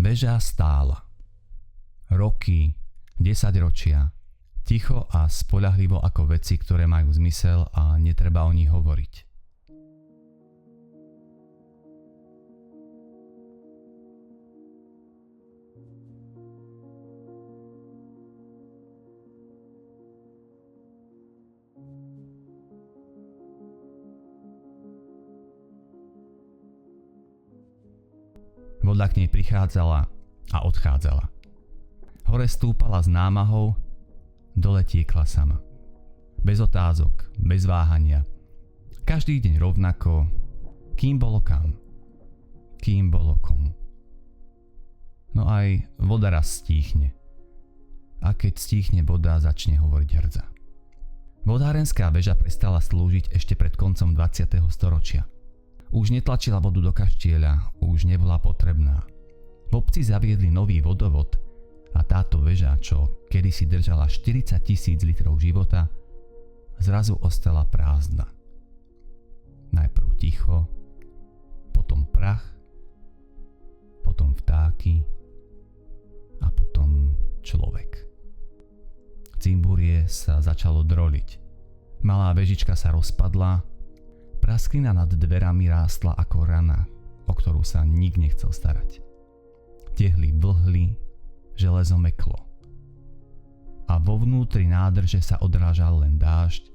Väža stála. Roky, 10 ročia, ticho a spoľahlivo ako veci, ktoré majú zmysel a netreba o nich hovoriť. Voda k nej prichádzala a odchádzala. Hore stúpala s námahou, dole tiekla sama. Bez otázok, bez váhania. Každý deň rovnako, kým bolo kam, kým bolo komu. No aj voda raz stíchne. A keď stíchne voda, začne hovoriť hrdza. Vodárenská väža prestala slúžiť ešte pred koncom 20. storočia. Už netlačila vodu do kaštieľa, už nebola potrebná. V obci zaviedli nový vodovod a táto väža, čo kedysi držala 40 000 litrov života, zrazu ostala prázdna. Najprv ticho, potom prach, potom vtáky a potom človek. Cimburie sa začalo droliť. Malá väžička sa rozpadla, prasklina nad dverami rástla ako rana, o ktorú sa nik nechcel starať. Tehly vlhli, železo meklo. A vo vnútri nádrže sa odrážal len dážď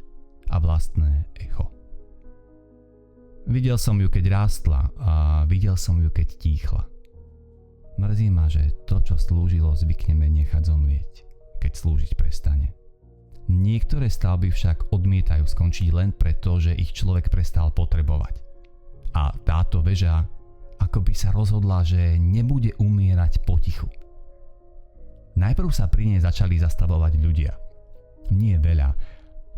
a vlastné echo. Videl som ju, keď rástla a videl som ju, keď tíchla. Mrzí ma, že to, čo slúžilo, zvykneme nechať zomrieť, keď slúžiť prestane. Niektoré stavby však odmietajú skončiť len preto, že ich človek prestal potrebovať. A táto väža akoby sa rozhodla, že nebude umierať potichu. Najprv sa pri nej začali zastavovať ľudia. Nie veľa,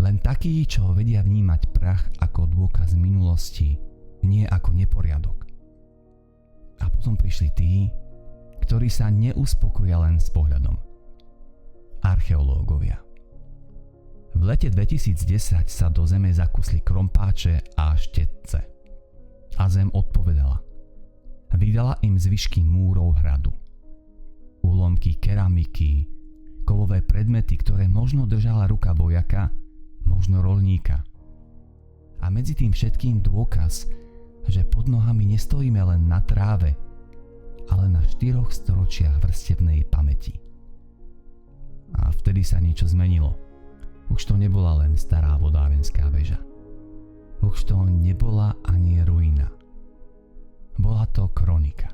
len takí, čo vedia vnímať prach ako dôkaz minulosti, nie ako neporiadok. A potom prišli tí, ktorí sa neuspokoja len s pohľadom. Archeológovia. V lete 2010 sa do zeme zakusli krompáče a štetce. A zem odpovedala. Vydala im zvyšky múrov hradu. Úlomky keramiky, kovové predmety, ktoré možno držala ruka vojaka, možno roľníka. A medzi tým všetkým dôkaz, že pod nohami nestojíme len na tráve, ale na 4 storočiach vrstevnej pamäti. A vtedy sa niečo zmenilo. Už to nebola len stará vodárenská väža. Už to nebola ani ruina. Bola to kronika.